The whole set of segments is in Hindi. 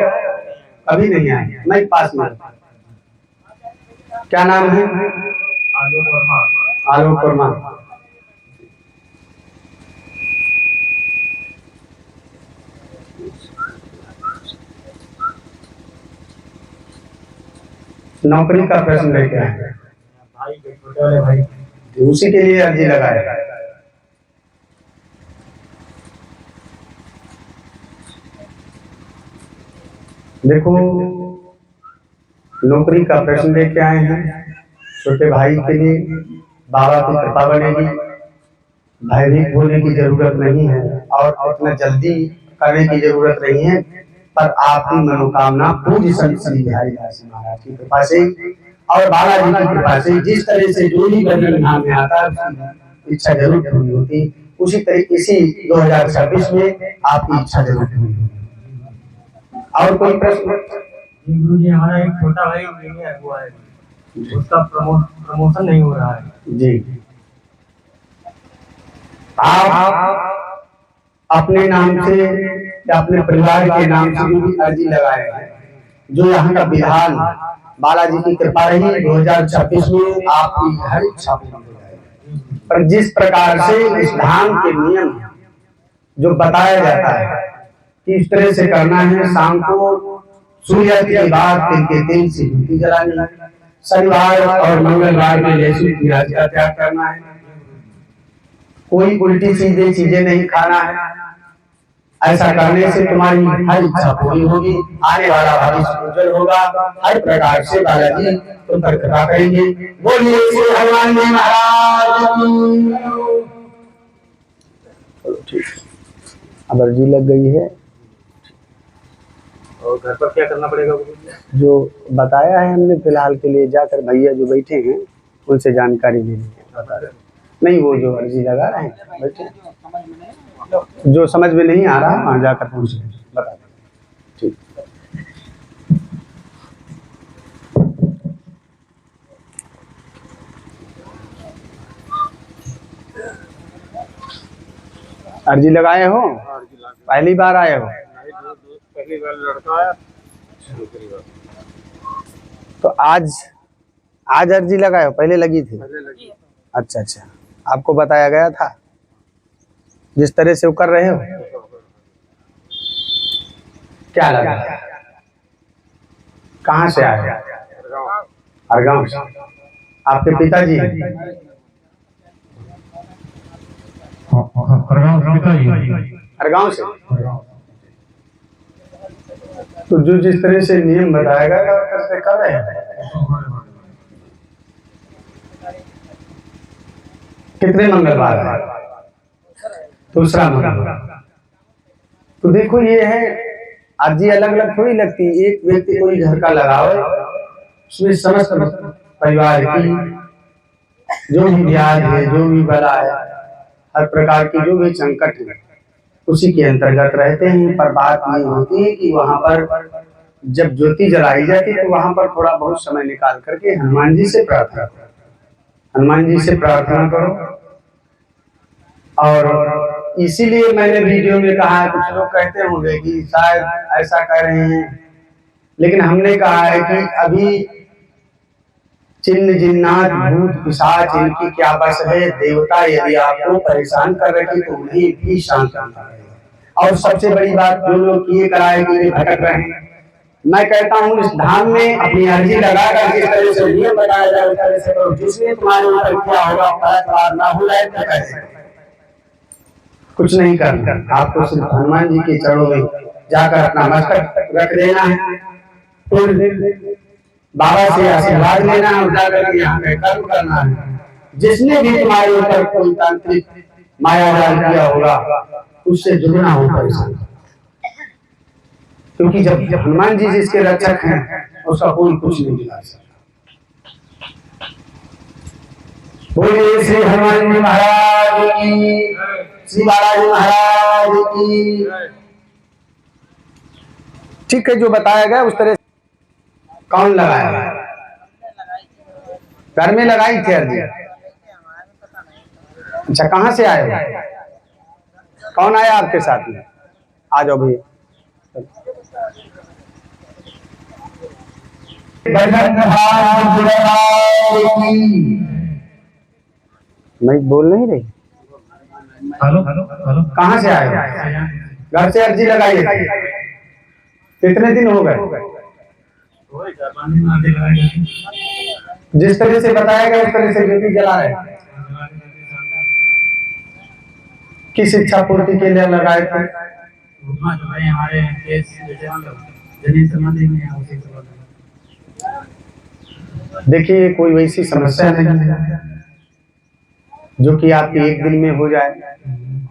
कभी नहीं आए, मैं पास में। क्या नाम है? आलोक वर्मा। नौकरी का प्रश्न लेके आए भाई, छोटे वाले भाई, उसी के लिए अर्जी लगाए। देखो, नौकरी का प्रश्न लेके आए हैं छोटे भाई के लिए। बाबा की कृपा बनेगी, भयभीत होने की जरूरत नहीं है और इतना जल्दी करने की जरूरत नहीं है, पर आपकी मनोकामना पूरी श्री बिहारी दास महाराज की कृपा से और बालाजी की कृपा से जिस तरह से जो भी बंधन नाम में आता है इच्छा जरूर पूरी होती, उसी तरह इसी 2026 में आपकी इच्छा जरूर पूरी होगी। और कोई प्रश्न? गुरु जी, हमारा एक छोटा भाई इंजीनियर हुआ है, उसका प्रमोशन नहीं हो रहा है जी। आप अपने नाम से या अपने परिवार के नाम से भी अर्जी लगाए हैं, जो यहाँ का विधान बालाजी की कृपा रही 2026 में आपकी हर इच्छा पूरी हो जाएगी। पर जिस प्रकार से इस धाम के नियम जो बताया जाता है कि इस तरह से करना है, शाम को सूर्य के बाद तिल के तेल से धूप जलानी, शनिवार और मंगलवार में लहसुन प्याज का त्याग करना है, कोई उल्टी सीधे चीजें नहीं खाना है। ऐसा करने से तुम्हारी हर इच्छा पूरी होगी, आने वाला भविष्य उज्जवल होगा, हर प्रकार से बालाजी तुम पर कृपा करेंगे। बोलिए श्री हनुमान जी महाराज की। अब अर्जी लग गई है और घर पर क्या करना पड़ेगा? जो बताया है हमने फिलहाल के लिए, जाकर भैया जो बैठे हैं उनसे जानकारी लेनी है। नहीं, वो जो अर्जी लगा रहे हैं बैठे, जो समझ में नहीं आ रहा वहाँ जाकर पूछ बता दें। ठीक। अर्जी लगाए हो? पहली बार आए हो? पहली बार लड़का आया। तो आज अर्जी लगाए हो? पहले लगी थी? अच्छा अच्छा, आपको बताया गया था जिस तरह से वो कर रहे हो? क्या लगा? कहाँ से आए? हरगांव से। आपके पिताजी? हरगांव से। तो जो जिस तरह से नियम बताया गया करते कर रहे हैं। कितने मंगलवार है? दूसरा मंगलवार। तो देखो, ये है अर्जी अलग अलग थोड़ी लगती, एक व्यक्ति कोई घर का लगाओ, उसमें समस्त परिवार की जो भी ब्याज है, जो भी बला है, हर प्रकार की जो भी संकट है उसी के अंतर्गत रहते हैं। पर बात ये होती है कि वहां पर जब ज्योति जलाई जाती है तो वहां पर थोड़ा बहुत समय निकाल करके हनुमान जी से प्रार्थना करो, हनुमान जी से प्रार्थना करो। और इसीलिए मैंने वीडियो में कहा है, कुछ लोग कहते होंगे कि शायद ऐसा कर रहे हैं, लेकिन हमने कहा है कि अभी चिन्ह जिन्नात भूत पिशाच इनकी क्या बस है, देवता यदि आपको परेशान कर रहे तो उन्हें भी शांत करना है। और सबसे बड़ी बात, जो लोग ये कराए कि भटक रहे हैं, मैं कहता हूँ इस धाम में अपनी अर्जी लगाकर जिस तरह से नियम बताया जाए उस तरह से करो। जिसमें तुम्हारे ऊपर क्या होगा ना हो जाए तो कैसे, कुछ नहीं करना, आपको सिर्फ हनुमान जी के चरणों में जाकर अपना मस्तक रख देना है, फिर बाबा से आशीर्वाद लेना है और जाकर के यहाँ पे कर्म करना है। जिसने भी तुम्हारे ऊपर कोई तांत्रिक माया जाल किया होगा उससे जुड़ना हो परेशान, क्योंकि जब हनुमान जी जिसके रक्षक हैं उसका कोई कुछ नहीं बिगाड़ सकता। बोलिए श्री हनुमान जी महाराज की, श्री बालाजी महाराज की। ठीक है, जो बताया गया उस तरह। कौन लगाया? घर में लगाई थी अर्जी? अच्छा, कहाँ से आए हो? कौन आया आपके साथ में? आ जाओ भैया। मैं बोल नहीं रही। हेलो हेलो, कहाँ से आए? घर से अर्जी लगाई है। कितने दिन हो गए? जिस तरह से बताया गया उस तरह से ड्यूटी जला रहे हैं। किस इच्छा पूर्ति के लिए लगाए थे? हमारे देखिए, कोई वैसी समस्या नहीं है जो कि आपके एक दिन में हो जाए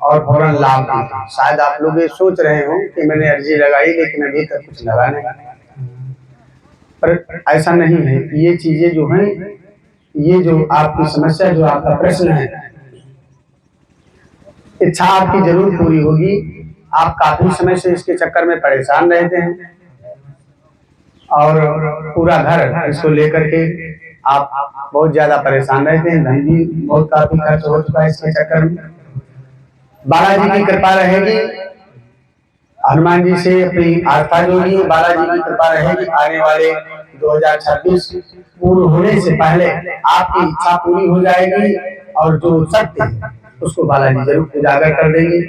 और फौरन लाभ दे। शायद आप लोग ये सोच रहे हो कि मैंने अर्जी लगाई लेकिन अभी तक कुछ लगा नहीं, पर ऐसा नहीं है। ये चीजें जो हैं, ये जो आपकी समस्या, जो आपका प्रश्न है, इच्छा आपकी जरूर पूरी होगी। आप काफी समय से इसके चक्कर में परेशान रहते हैं और पूरा घर इसको लेकर के आप बहुत ज्यादा परेशान रहते हैं। धन भी बहुत काफी खर्च हो चुका है इसके चक्कर में। बालाजी की कृपा रहेगी, हनुमान जी से अपनी आस्था जोड़िए, बालाजी की कृपा रहेगी। आने वाले 2026 पूर्ण होने से पहले आपकी इच्छा पूरी हो जाएगी और जो सत्य है उसको बालाजी जरूर उजागर कर देंगे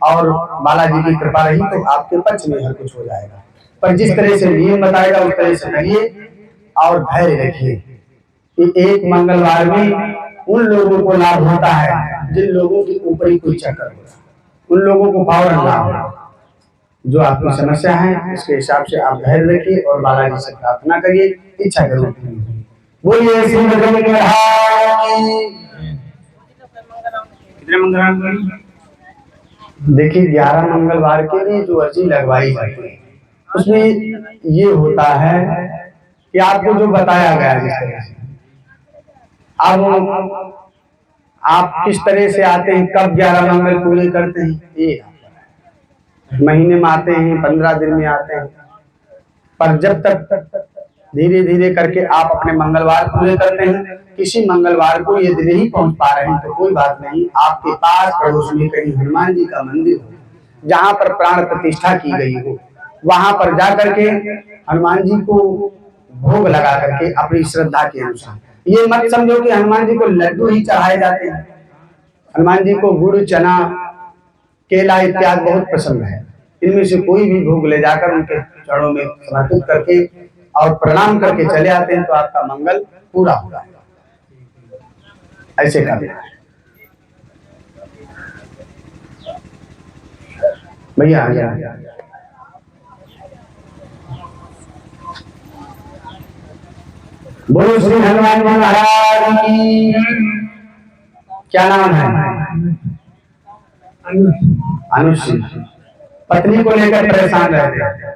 और बालाजी की कृपा रही तो आपके पक्ष में हर कुछ हो जाएगा। पर जिस तरह से नियम बताएगा उस तरह से करिए और धैर्य रखिए कि एक मंगलवार में उन लोगों को लाभ होता है जिन लोगों के ऊपर ही कोई चक्कर होता है, उन लोगों को फौरन लाभ होगा। जो आपकी समस्या है उसके हिसाब से आप धैर्य रखिए और बालाजी से प्रार्थना करिए, इच्छा जरूर बोलिए। देखिए, 11 मंगलवार के लिए जो अर्जी लगवाई जाती है उसमें ये होता है कि आपको जो बताया गया जिस तरह से, अब आप किस तरह से आते हैं, कब 11 मंगल पूरे करते हैं, ये महीने में आते हैं, 15 दिन में आते हैं, पर जब तक धीरे धीरे करके आप अपने मंगलवार पूरे करते हैं, किसी मंगलवार को यदि नहीं पहुंच पा रहे हैं तो कोई बात नहीं। आपके पास पड़ोस में कहीं हनुमान जी का मंदिर हो जहां पर प्राण प्रतिष्ठा की गई हो, वहां पर जा करके हनुमान जी को भोग लगा करके अपनी श्रद्धा के अनुसार, ये मत समझो कि हनुमान जी को लड्डू ही चढ़ाए जाते हैं। हनुमान जी को गुड़, चना, केला इत्यादि बहुत पसंद है। इनमें से कोई भी भोग ले जाकर उनके चरणों में समर्पित करके और प्रणाम करके चले आते हैं तो आपका मंगल पूरा होगा। ऐसे करना है भैया। आ जाए, बोलो श्री हनुमान महाराज की। क्या नाम है? अनुश्री। पत्नी को लेकर परेशान रहते हैं,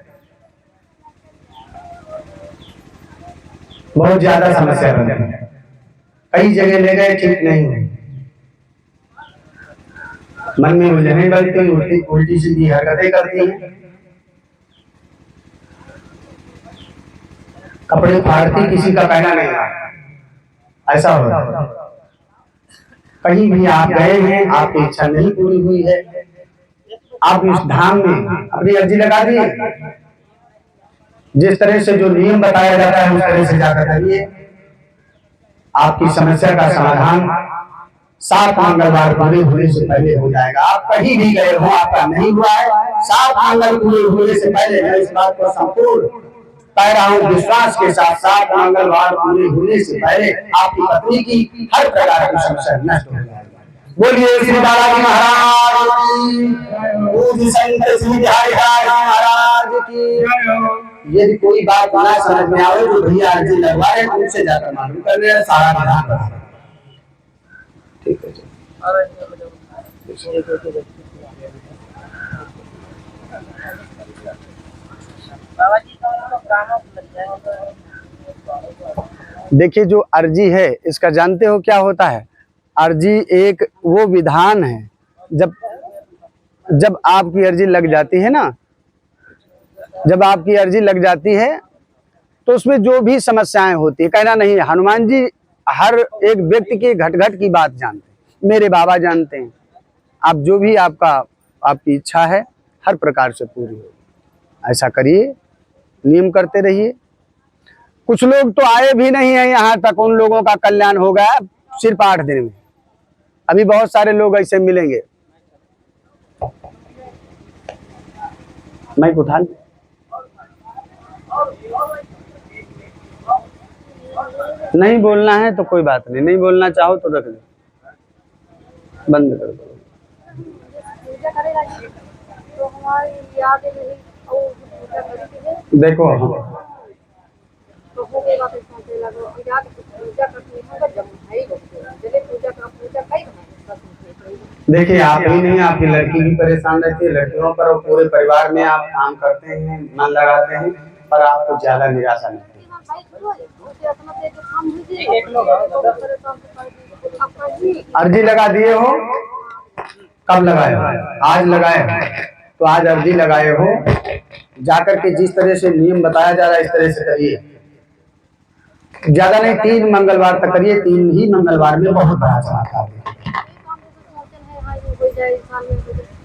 बहुत ज्यादा समस्या रहती है, कई जगह ले गए ठीक नहीं हुई, मन में उलझने लगती, उल्टी सीधी हरकतें करती हैं, कपड़े फाड़ती, किसी का कहना नहीं आता। ऐसा होता। कहीं भी आप गए हैं, आपकी इच्छा नहीं पूरी हुई है, आप इस धाम में अपनी अर्जी लगा दी, जिस तरह से जो नियम बताया जाता है उस तरह से जाकर करिए, आपकी समस्या का समाधान 7 मंगलवार पूरे होने से पहले हो जाएगा। आप कहीं भी गए हो, आपका नहीं हुआ है, 7 मंगल पूरे होने से पहले, मैं इस बात को संपूर्ण कह रहा हूँ विश्वास के साथ, 7 मंगलवार पूरे होने से पहले आपकी पत्नी की हर प्रकार की समस्या नष्ट हो जाएगी। बोलिए श्री बालाजी महाराज की, पूज्य संत श्री बिहारी महाराज की। यदि कोई बात ना समझ में आवे तो भैया अर्जी लगवा रहे, उनसे जाकर मालूम कर रहे हैं, सारा विधान बता रहे। ठीक है जी। देखिए, जो अर्जी है इसका जानते हो क्या होता है? अर्जी एक वो विधान है, जब आपकी अर्जी लग जाती है ना, जब आपकी अर्जी लग जाती है तो उसमें जो भी समस्याएं होती है, कहना नहीं है, हनुमान जी हर एक व्यक्ति की घट घट की बात जानते हैं, मेरे बाबा जानते हैं। आप जो भी आपकी इच्छा है हर प्रकार से पूरी हो। ऐसा करिए, नियम करते रहिए। कुछ लोग तो आए भी नहीं है यहाँ तक, उन लोगों का कल्याण हो गया सिर्फ 8 दिन में। अभी बहुत सारे लोग ऐसे मिलेंगे। माइक उठा ले। नहीं बोलना है तो कोई बात नहीं, नहीं बोलना चाहो तो रख दो, बंद कर दो। देखो देखिए, आप ही नहीं, आपकी लड़की भी परेशान रहती है, लड़कियों पर और पूरे परिवार में आप काम करते हैं, मन लगाते हैं, पर आपको ज्यादा निराशा नहीं। अर्जी लगा दिए हो? कब लगाए हो? आज लगाए हो? तो आज अर्जी लगाए हो, जाकर के जिस तरह से नियम बताया जा रहा है इस तरह से करिए। ज्यादा नहीं, 3 मंगलवार तक करिए। 3 ही मंगलवार में बहुत बड़ा चमत्कार है,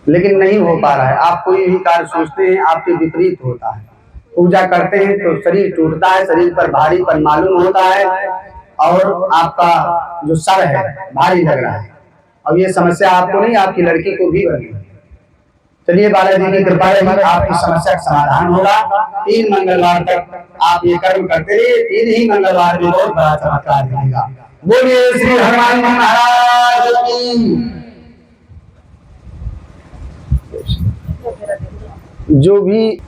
लेकिन नहीं हो पा रहा है। आप कोई भी कार्य सोचते हैं आपके विपरीत होता है। पूजा करते हैं तो शरीर टूटता है, शरीर पर भारीपन मालूम होता है और आपका जो सर है भारी लग रहा है। अब ये समस्या आपको नहीं, आपकी लड़की को भी बनी। चलिए, बालाजी की कृपा रही, आपकी समस्या का समाधान होगा। 3 मंगलवार तक आप ये कर्म करते रहिए। 3 ही मंगलवार में बहुत बड़ा चमत्कार दिखेगा। बोलिए श्री हनुमान महाराज की। जो भी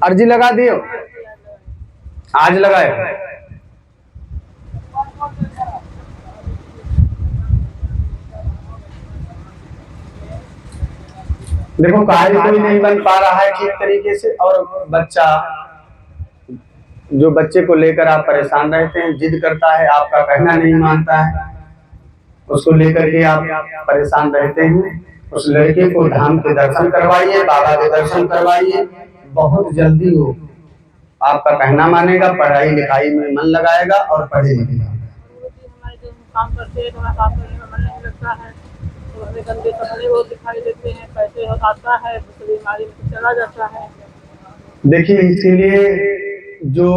अर्जी लगा दियो, आज लगाए। देखो, कार्य कोई नहीं बन पा रहा है ठीक तरीके से, और बच्चा, जो बच्चे को लेकर आप परेशान रहते हैं, जिद करता है, आपका कहना नहीं मानता है, उसको लेकर के आप परेशान रहते हैं। उस लड़के को धाम के दर्शन करवाइए, बाबा के दर्शन करवाइए, बहुत जल्दी वो आपका कहना मानेगा, पढ़ाई लिखाई में मन लगाएगा और पढ़े लिखेगा। काम करते हैं, थोड़ा काम करने में मन नहीं लगता है, तो हमें गंदे कपड़े वो दिखाई देते हैं, पैसे आता है, दूसरी बीमारी में चला जाता है। देखिए, इसके लिए जो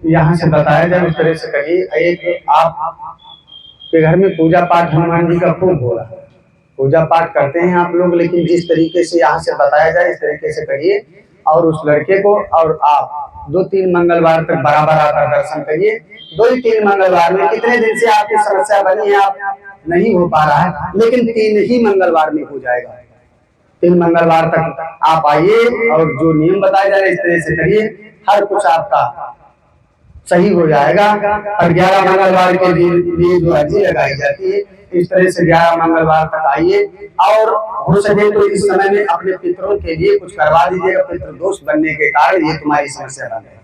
यहाँ से बताया जाए उस तरह से करिए। एक आप के घर में पूजा पाठ हनुमान जी का खूब हो रहा है, पूजा पाठ करते हैं आप लोग, लेकिन जिस तरीके से यहाँ से बताया जाए इस तरीके से करिए। और उस लड़के को और आप 2-3 मंगलवार तक बराबर आकर दर्शन करिए। 2 ही 3 मंगलवार में, कितने दिन से आपकी समस्या बनी है, आप नहीं हो पा रहा है, लेकिन 3 ही मंगलवार में हो जाएगा। 3 मंगलवार तक आप आइए और जो नियम बताया जा रहा है इस तरह से करिए, हर कुछ आपका सही हो जाएगा। और 11 मंगलवार के लिए जो अर्जी लगाई जाती है, इस तरह से 11 मंगलवार तक आइए। और हो सके तो इस समय में अपने पितरों के लिए कुछ करवा दीजिएगा। पितृ दोष बनने के कारण ये तुम्हारी समस्या बन है।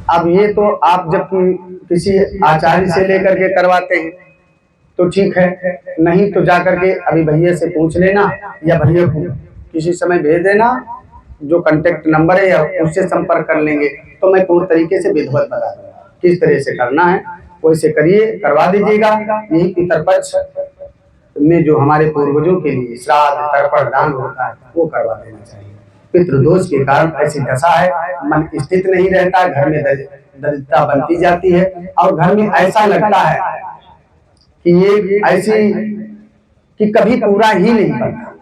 अब ये तो आप जब किसी आचार्य से लेकर के करवाते हैं तो ठीक है, नहीं तो जाकर के अभी भैया से पूछ लेना, या भैया को किसी समय भेज देना, जो कांटेक्ट नंबर है या उससे संपर्क कर लेंगे, तो मैं पूर्ण तरीके से विधिवत बता दूंगा किस तरह से करना है, वैसे करिए, करवा दीजिएगा। यही पितरपक्ष में जो हमारे पूर्वजों के लिए श्राद्ध तर्पण दान होता है वो करवा देना चाहिए। पितृदोष के कारण ऐसी दशा है, मन स्थित नहीं रहता, घर में दरिद्रता बनती जाती है, और घर में ऐसा लगता है कि ये ऐसी कि कभी पूरा ही नहीं बनता।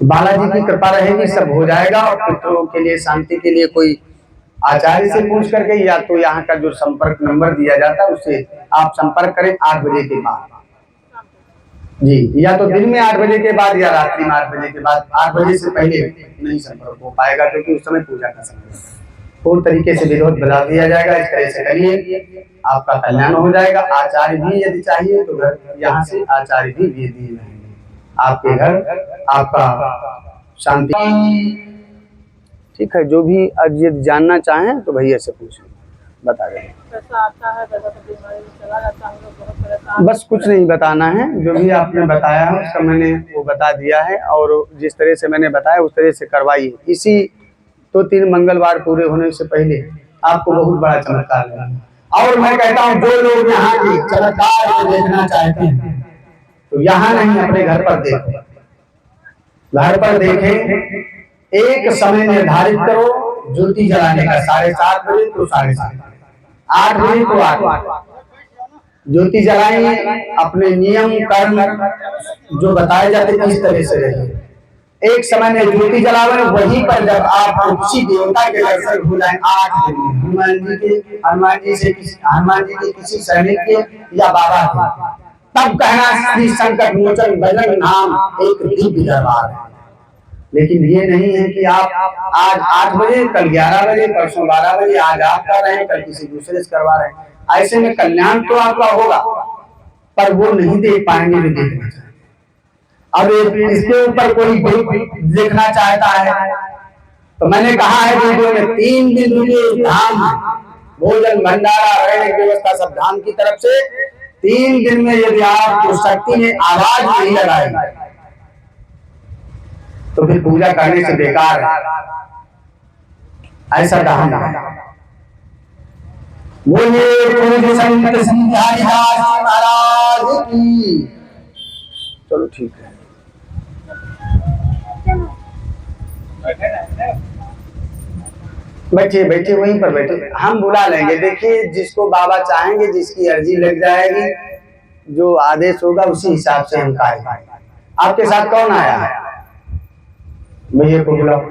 बालाजी की कृपा रहेगी, सब हो जाएगा। और पितरों के लिए शांति के लिए कोई आचार्य से पूछ करके, या तो यहाँ का जो संपर्क नंबर दिया जाता है उससे आप संपर्क करें 8 बजे के बाद जी, या तो दिन में 8 बजे के बाद या रात्रि में 8 बजे के बाद। 8 बजे से पहले नहीं संपर्क हो पाएगा, क्योंकि उस समय पूजा का समय है। पूर्ण तरीके से विरोध बता दिया जाएगा। इस तरह से करिए, आपका कल्याण हो जाएगा। आचार्य भी यदि चाहिए तो घर यहाँ से आचार्य भी दिए रहेंगे आपके घर, आपका शांति। ठीक है, जो भी आज ये जानना चाहें तो भैया से पूछें, बता देंगे। पैसा आता है, पैसा तो बीमारी में चला जाता है, हम लोग बहुत परेशान। बस कुछ नहीं बताना है, जो भी आपने बताया है उसका मैंने वो बता दिया है, और जिस तरह से मैंने बताया उस तरह से करवाइए। इसी 2-3 मंगलवार पूरे होने से पहले आपको बहुत बड़ा चमत्कार मिलेगा। और मैं कहता हूँ, जो लोग यहाँ के चमत्कार को देखना चाहते हैं तो यहाँ नहीं, अपने घर पर देखो। घर पर देखें, एक समय निर्धारित करो ज्योति जलाने का, 7:30 बजे तो 7:30, 8 बजे तो 8 ज्योति जलाएंगे। अपने नियम कर्म जो बताए जाते इस तरह से रहिए। एक समय में ज्योति जलावे, वहीं पर जब आप किसी देवता के दर्शन हो जाए 8 बजे, हनुमान जी के किसी सैनिक के या बाबा के, तब कहना श्री संकट मोचन बजरंग नाम एक दिव्य दरबार है। लेकिन ये नहीं है कि आप आज 8 बजे, कल 11 बजे, परसों 12 बजे, आज आप कर रहे हैं, कल किसी दूसरे से करवा रहे हैं। ऐसे में कल्याण तो आपका होगा, पर वो नहीं देख पाएंगे जो देखना चाहिए। अब इसके ऊपर कोई देखना चाहता है तो मैंने कहा है वीडियो में 3 दिन के धाम, भोजन भंडारा रहने की व्यवस्था सब धाम की तरफ से। 3 दिन में यदि आपको शक्ति ने आवाज नहीं लगाई तो फिर पूजा करने से बेकार है। ऐसा धाम है। बोलिए पूज्य संत श्री हरिदास महाराज की। चलो ठीक है, बैठिए बैठिए, वहीं पर बैठिए, हम बुला लेंगे। देखिए जिसको बाबा चाहेंगे, जिसकी अर्जी लग जाएगी, जो आदेश होगा उसी हिसाब से हम कहेंगे। आपके साथ कौन आया है? भैया को बुलाओ।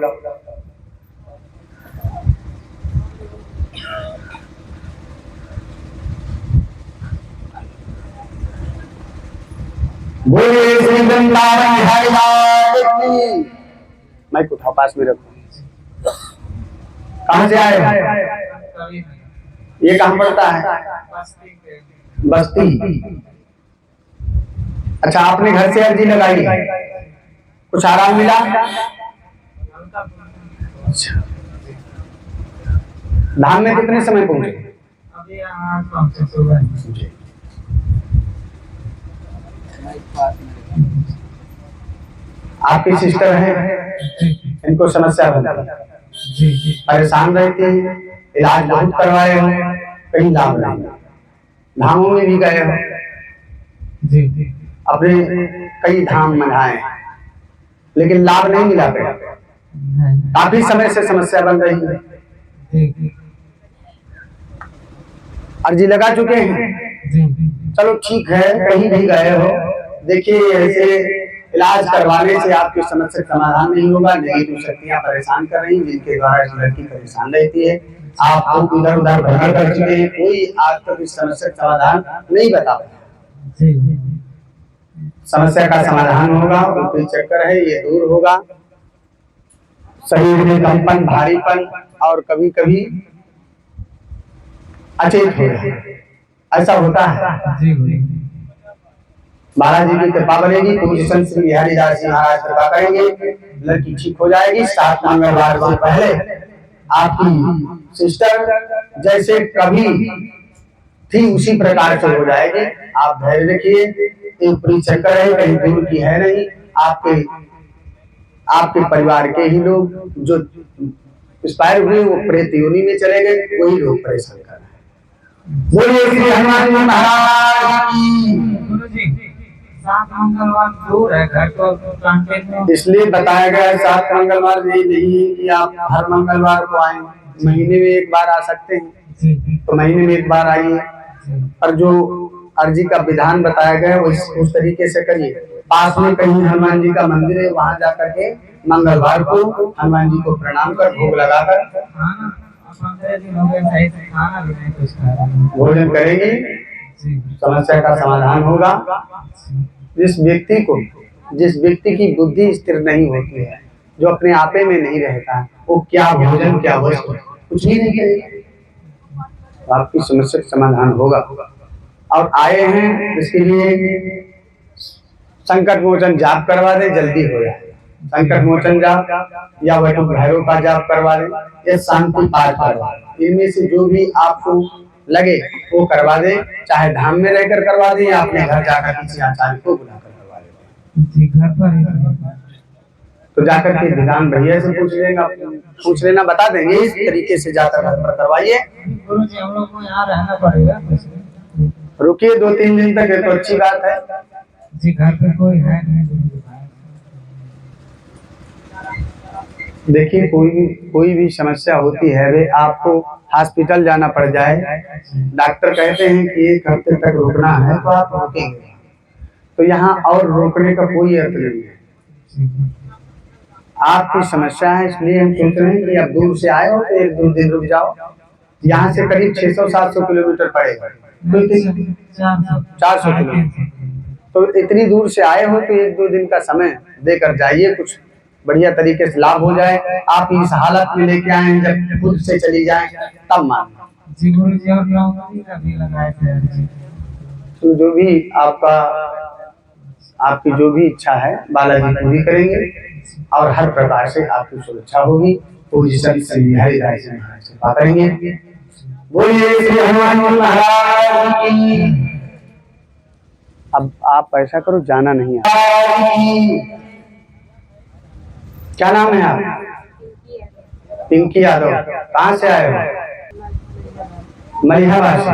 बोलिए श्री वृंदावन हरिदास की। माइक उठाओ, पास में रखो। कहाँ से आए? ये कहाँ पड़ता है? बस्ती। अच्छा, आपने घर से अर्जी लगाई, कुछ आराम मिला? अच्छा, धाम में कितने समय पहुंचे? अभी यहाँ पहुंचे सुबह। आपकी सिस्टर है, इनको समस्या बनती है, परेशान रहती है, इलाज बहुत करवाए हो, कहीं लाभ नहीं। धामों में भी गए हो, अपने कई धाम मनाए, लेकिन लाभ नहीं मिला। काफी समय से समस्या बन रही है, अर्जी लगा चुके हैं। चलो ठीक है, कहीं भी गए हो, देखिए ऐसे इलाज करवाने से आपकी समस्या समाधान नहीं होगा। नहीं तो शक्तियां परेशान कर रही, जिनके द्वारा इस लड़की परेशान रहती है। आप इधर उधर भ्रमण कर चुके हैं, कोई आज तक इस समस्या का समाधान नहीं बता पाया। समस्या का समाधान होगा, कोई चक्कर है ये दूर होगा। शरीर में कंपन, भारीपन और कभी कभी अचेत हो जाए, ऐसा होता है। बालाजी की कृपा बनेगी, पूज्य संत श्री हरिदास जी महाराज कृपा करेंगे, लड़की ठीक हो जाएगी। 7 मंगलवार से पहले आपकी सिस्टर जैसे कभी थी उसी प्रकार से हो जाएगी। आप धैर्य रखिए, एक ऊपरी चक्कर है, कहीं दूर की है नहीं। आपके परिवार के ही लोग जो एक्सपायर हुए वो प्रेत योनि में चले गए, वही लोग परेशान कर रहे हैं। बोलिए श्री हनुमान जी महाराज की। गुरुजी 7 मंगलवार दूर है घर को, इसलिए बताया गया है 7 मंगलवार नहीं कि आप हर मंगलवार को आए, महीने में एक बार आ सकते हैं तो महीने में एक बार आइए। और जो अर्जी का विधान बताया गया है उस तरीके से करिए। पास में कहीं हनुमान जी का मंदिर है, वहाँ जाकर के मंगलवार को हनुमान जी को प्रणाम कर भोग लगाकर भोजन करेंगे, समस्या का समाधान होगा। जिस व्यक्ति की बुद्धि स्थिर नहीं होती है, जो अपने आपे में नहीं रहता, वो क्या भोजन क्या वस्तु कुछ भी नहीं करेगा, आपकी समस्या का समाधान होगा। और आए हैं इसके लिए संकट मोचन जाप करवा दे, जल्दी हो जाए। संकट मोचन जाप या वैष्णव भैरव का जाप करवा दे या शांति पाठ करवा दे, इनमें से जो भी आपको लगे वो करवा दे। चाहे धाम में रहकर करवा दे या अपने घर जाकर किसी आचार्य को बुलाकर करवा दे। घर पर तो जाकर के विधान भैया से पूछ लेना, बता देंगे। इस तरीके से जाकर घर पर करवाइए। गुरुजी हम लोग को यहाँ रहना पड़ेगा, रुकिए 2-3 दिन तक, ये तो अच्छी बात है। जी घर पे कोई है नहीं जो मुझे भाई। देखिए कोई भी समस्या होती है वे आपको हॉस्पिटल जाना पड़ जाए, डॉक्टर कहते हैं कि 1 हफ्ते तक रुकना है तो आप रुकेंगे, तो यहाँ और रोकने का कोई अर्थ नहीं है। आपकी समस्या है इसलिए हम सोच रहे हैं कि आप दूर से आए हो तो 1-2 दिन रुक जाओ। यहाँ से करीब 600-700 किलोमीटर पड़ेगा, तो 400 किलोमीटर, तो इतनी दूर से आए हो तो 1-2 दिन का समय देकर जाइए, कुछ बढ़िया तरीके से लाभ हो जाए। आप इस हालत में लेके आए हैं, जब खुद से चली जाए तब मानना। जी गुरु जी और नौकरी का भी लगाए थे जी। तो जो भी आपकी जो भी इच्छा है बालाजी पूरी करेंगे और हर प्रकार से आपकी सुरक्षा होगी। पोजीशन से हरिदास से कृपा करेंगे। बोलिए श्री हनुमान महाराज की। अब आप ऐसा करो, जाना नहीं है। क्या नाम है आप? पिंकी यादव। कहाँ से आए हो? मलिहाबाद से।